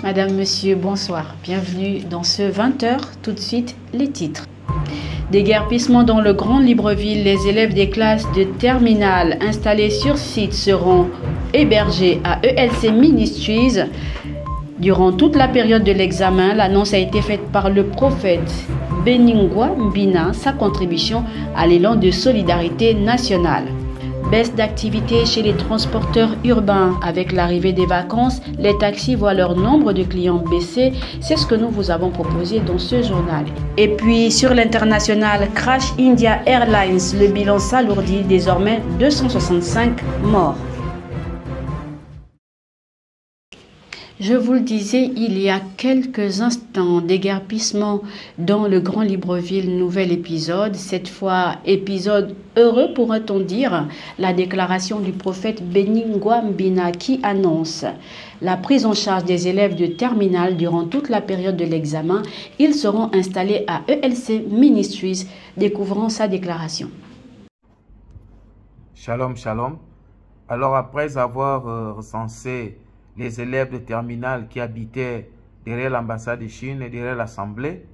Madame, Monsieur, bonsoir. Bienvenue dans ce 20h. Tout de suite, les titres. Déguerpissement dans le Grand Libreville. Les élèves des classes de terminale installés sur site seront hébergés à ELC Ministries. Durant toute la période de l'examen, l'annonce a été faite par le prophète Beningwa Mbina, sa contribution à l'élan de solidarité nationale. Baisse d'activité chez les transporteurs urbains. Avec l'arrivée des vacances, les taxis voient leur nombre de clients baisser. C'est ce que nous vous avons proposé dans ce journal. Et puis sur l'international, crash India Airlines, le bilan s'alourdit, désormais 265 morts. Je vous le disais il y a quelques instants, déguerpissement dans le Grand Libreville, nouvel épisode. Cette fois, épisode heureux pourrait-on dire, la déclaration du prophète Beningwa Mbina qui annonce la prise en charge des élèves de terminale durant toute la période de l'examen. Ils seront installés à ELC Ministries. Découvrons sa déclaration. Shalom, shalom. Alors après avoir recensé les élèves de terminale qui habitaient derrière l'ambassade de Chine et derrière l'Assemblée,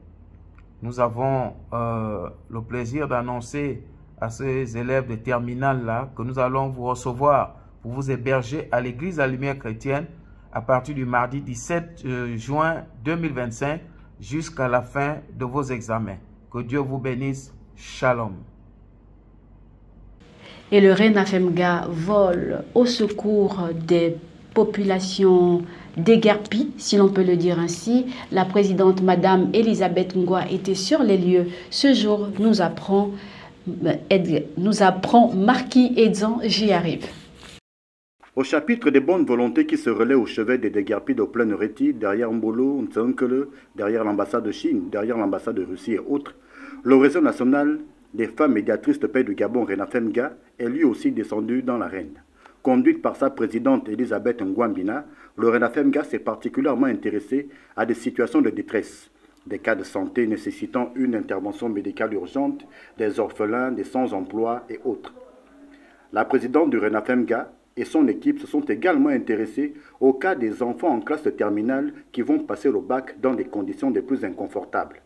nous avons le plaisir d'annoncer à ces élèves de terminale-là que nous allons vous recevoir pour vous héberger à l'église de la Lumière chrétienne à partir du mardi 17 juin 2025 jusqu'à la fin de vos examens. Que Dieu vous bénisse. Shalom. Et le RENAFEMGA vole au secours des population déguerpie, si l'on peut le dire ainsi. La présidente Madame Elisabeth Ngwa était sur les lieux. Ce jour, nous apprend Marquis Edzan, j'y arrive. Au chapitre des bonnes volontés qui se relaient au chevet des déguerpis de pleine Réti, derrière Mbolo, Ntsankele, derrière l'ambassade de Chine, derrière l'ambassade de Russie et autres, le réseau national des femmes médiatrices de paix du Gabon, RENAFEMGA, est lui aussi descendu dans l'arène. Conduite par sa présidente Elisabeth Ngwa Mbina, le RENAFEMGA s'est particulièrement intéressé à des situations de détresse, des cas de santé nécessitant une intervention médicale urgente, des orphelins, des sans-emploi et autres. La présidente du RENAFEMGA et son équipe se sont également intéressés au cas des enfants en classe de terminale qui vont passer le bac dans des conditions des plus inconfortables.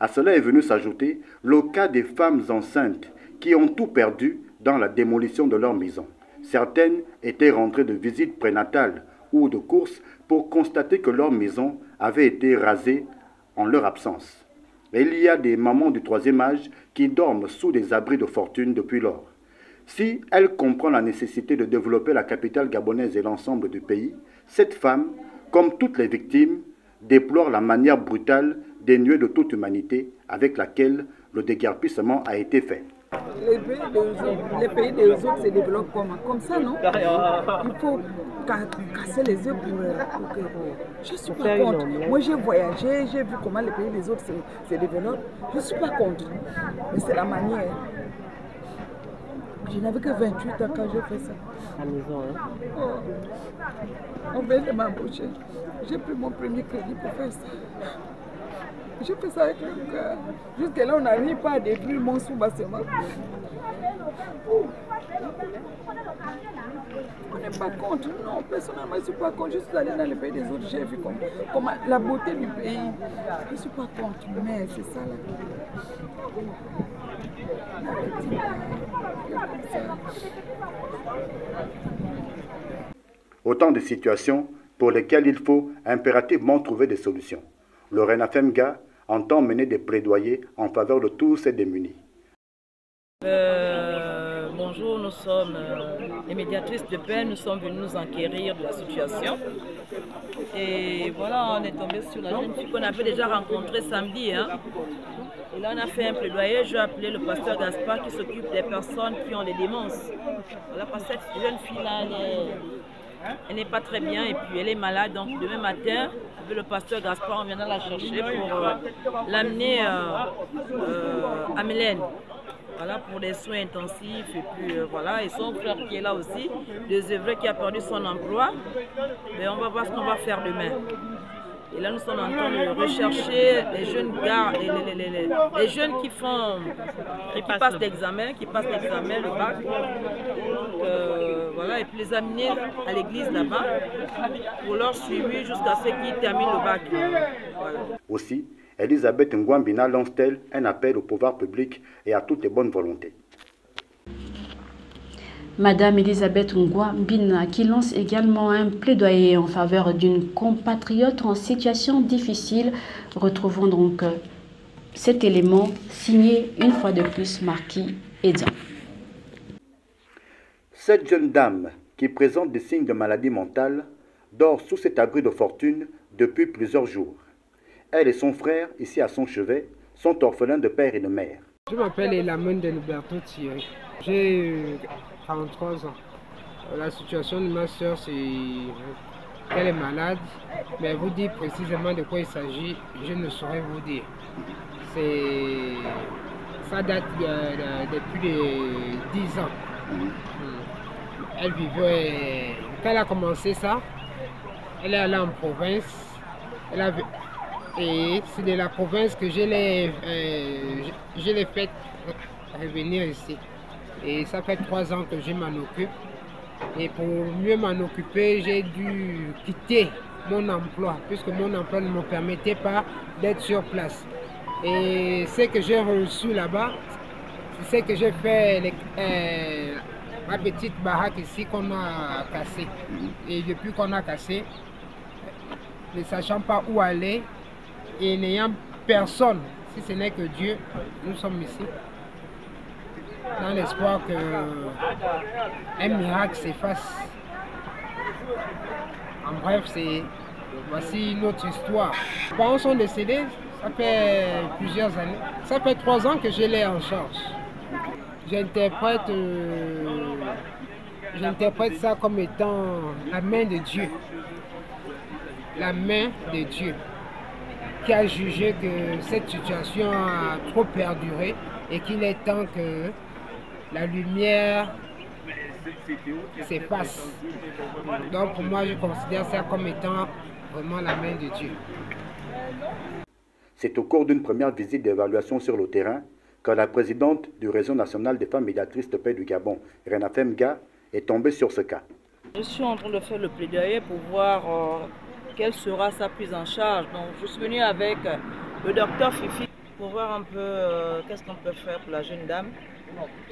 À cela est venu s'ajouter le cas des femmes enceintes qui ont tout perdu dans la démolition de leur maison. Certaines étaient rentrées de visite prénatale ou de course pour constater que leur maison avait été rasée en leur absence. Et il y a des mamans du troisième âge qui dorment sous des abris de fortune depuis lors. Si elle comprend la nécessité de développer la capitale gabonaise et l'ensemble du pays, cette femme, comme toutes les victimes, déplore la manière brutale, dénuée de toute humanité, avec laquelle le déguerpissement a été fait. Les pays des autres se développent comme ça, non? Il faut casser les œufs pour que... Je ne suis pas contre. Moi, j'ai voyagé, j'ai vu comment les pays des autres se développent. Je ne suis pas contre. Mais c'est la manière. Je n'avais que 28 ans quand j'ai fait ça. À la maison, hein? Oh. On vient de m'embaucher. J'ai pris mon premier crédit pour faire ça. J'ai fait ça avec le cœur. Jusqu'à là, on n'arrive pas à détruire mon sous-bassement. On n'est pas contre. Non, personnellement, je ne suis pas contre. Je suis allée dans les pays des autres. J'ai vu comme la beauté du pays. Je ne suis pas contre. Mais c'est ça là. Autant de situations pour lesquelles il faut impérativement trouver des solutions. Le RENAFEMGA entend mener des plaidoyers en faveur de tous ces démunis. Bonjour, nous sommes les médiatrices de paix, nous sommes venus nous enquérir de la situation. Et voilà, on est tombé sur la jeune fille qu'on avait déjà rencontrée samedi. Hein. Et là, on a fait un plaidoyer, je vais appeler le pasteur Gaspard qui s'occupe des personnes qui ont des démences. Voilà, parce que cette jeune fille-là, Elle n'est pas très bien et puis elle est malade. Donc demain matin, avec le pasteur Gaspard, on viendra la chercher pour l'amener à Mélène. Voilà, pour des soins intensifs. Et puis voilà, et son frère qui est là aussi, désœuvré, qui a perdu son emploi. Mais on va voir ce qu'on va faire demain. Et là, nous sommes en train de rechercher les jeunes gars, les jeunes qui passent l'examen, le bac. Voilà, et puis les amener à l'église là-bas pour leur suivi jusqu'à ce qu'ils terminent le bac. Voilà. Aussi, Elisabeth Ngouambina lance-t-elle un appel au pouvoir public et à toutes les bonnes volontés. Madame Elisabeth Ngouambina qui lance également un plaidoyer en faveur d'une compatriote en situation difficile. Retrouvons donc cet élément signé une fois de plus Marquis Edza. Cette jeune dame qui présente des signes de maladie mentale dort sous cet abri de fortune depuis plusieurs jours. Elle et son frère, ici à son chevet, sont orphelins de père et de mère. Je m'appelle Elamon de Luberto Thierry. J'ai 43 ans. La situation de ma soeur, c'est qu'elle est malade, mais vous dire précisément de quoi il s'agit, je ne saurais vous dire. Ça date depuis 10 ans. Elle vivait, quand elle a commencé ça, elle est allée en province, et c'est de la province que je l'ai fait revenir ici. Et ça fait 3 ans que je m'en occupe. Et pour mieux m'en occuper, j'ai dû quitter mon emploi, puisque mon emploi ne me permettait pas d'être sur place. Et ce que j'ai reçu là-bas, c'est ce que j'ai fait, ma petite baraque ici qu'on a cassée. Et depuis qu'on a cassé, ne sachant pas où aller et n'ayant personne, si ce n'est que Dieu, nous sommes ici. Dans l'espoir qu'un miracle s'efface. En bref, voici notre histoire. Les parents sont décédés, ça fait plusieurs années. Ça fait 3 ans que je l'ai en charge. J'interprète ça comme étant la main de Dieu. La main de Dieu qui a jugé que cette situation a trop perduré et qu'il est temps que la lumière s'efface. Donc pour moi, je considère ça comme étant vraiment la main de Dieu. C'est au cours d'une première visite d'évaluation sur le terrain que la présidente du réseau national des femmes médiatrices de paix du Gabon, Renafem Ga, est tombée sur ce cas. Je suis en train de faire le plaidoyer pour voir quelle sera sa prise en charge. Donc je suis venue avec le docteur Fifi pour voir un peu qu'est-ce qu'on peut faire pour la jeune dame.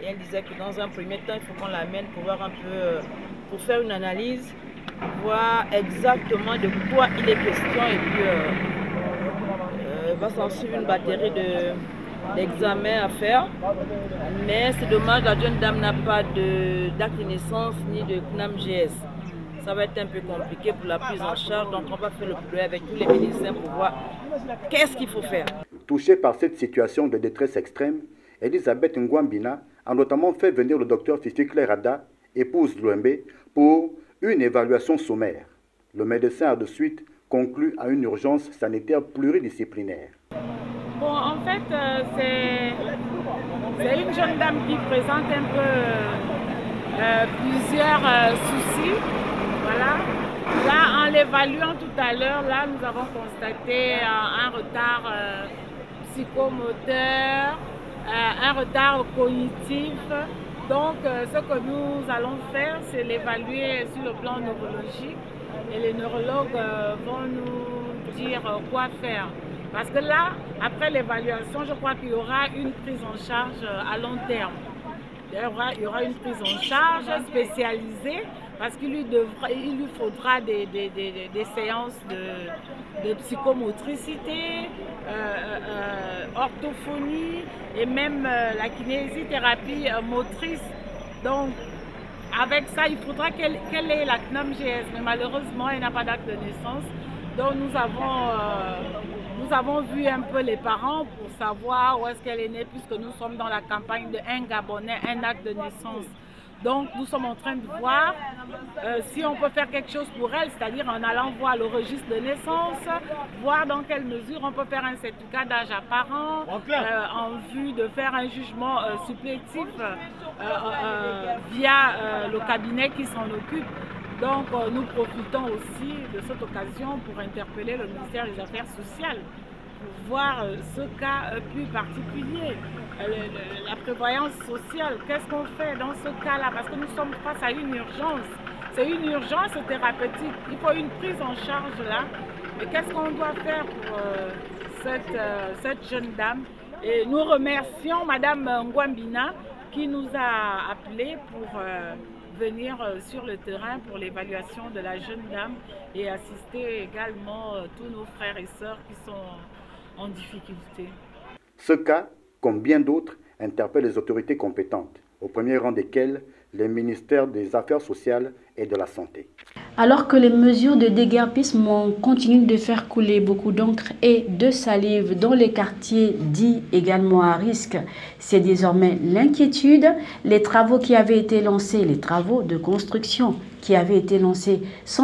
Et elle disait que dans un premier temps, il faut qu'on l'amène pour voir un peu, pour faire une analyse, voir exactement de quoi il est question et puis il va s'en suivre une batterie d'examens à faire. Mais c'est dommage, la jeune dame n'a pas d'acte de naissance ni de CNAM-GS. Ça va être un peu compliqué pour la prise en charge, donc on va faire le plaidoyer avec tous les médecins pour voir qu'est-ce qu'il faut faire. Touchée par cette situation de détresse extrême, Elisabeth Ngouambina a notamment fait venir le docteur Fifi Clerada, épouse Louembe, pour une évaluation sommaire. Le médecin a de suite conclu à une urgence sanitaire pluridisciplinaire. Bon, en fait, c'est une jeune dame qui présente un peu plusieurs soucis. Voilà. Là, en l'évaluant tout à l'heure, là, nous avons constaté un retard psychomoteur, un retard cognitif. Donc, ce que nous allons faire, c'est l'évaluer sur le plan neurologique. Et les neurologues vont nous dire quoi faire. Parce que là, après l'évaluation, je crois qu'il y aura une prise en charge à long terme. Il y aura une prise en charge spécialisée parce qu'il lui faudra des séances de psychomotricité, orthophonie et même la kinésithérapie motrice. Donc, avec ça, il faudra qu'elle ait la CNAM-GS, mais malheureusement, elle n'a pas d'acte de naissance. Donc, nous avons vu un peu les parents pour savoir où est-ce qu'elle est née, puisque nous sommes dans la campagne de un Gabonais, un acte de naissance. Donc nous sommes en train de voir si on peut faire quelque chose pour elle, c'est-à-dire en allant voir le registre de naissance, voir dans quelle mesure on peut faire un certificat d'âge apparent en vue de faire un jugement supplétif via le cabinet qui s'en occupe. Donc nous profitons aussi de cette occasion pour interpeller le ministère des Affaires sociales pour voir ce cas plus particulier. La prévoyance sociale, qu'est-ce qu'on fait dans ce cas-là? Parce que nous sommes face à une urgence. C'est une urgence thérapeutique. Il faut une prise en charge là. Mais qu'est-ce qu'on doit faire pour cette jeune dame? Et nous remercions Madame Ngwambina qui nous a appelés pour venir sur le terrain pour l'évaluation de la jeune dame et assister également tous nos frères et sœurs qui sont en difficulté. Ce cas, comme bien d'autres, interpelle les autorités compétentes, au premier rang desquelles les ministères des Affaires sociales et de la Santé. Alors que les mesures de déguerpissement continuent de faire couler beaucoup d'encre et de salive dans les quartiers dits également à risque, c'est désormais l'inquiétude. Les travaux qui avaient été lancés, les travaux de construction qui avaient été lancés sont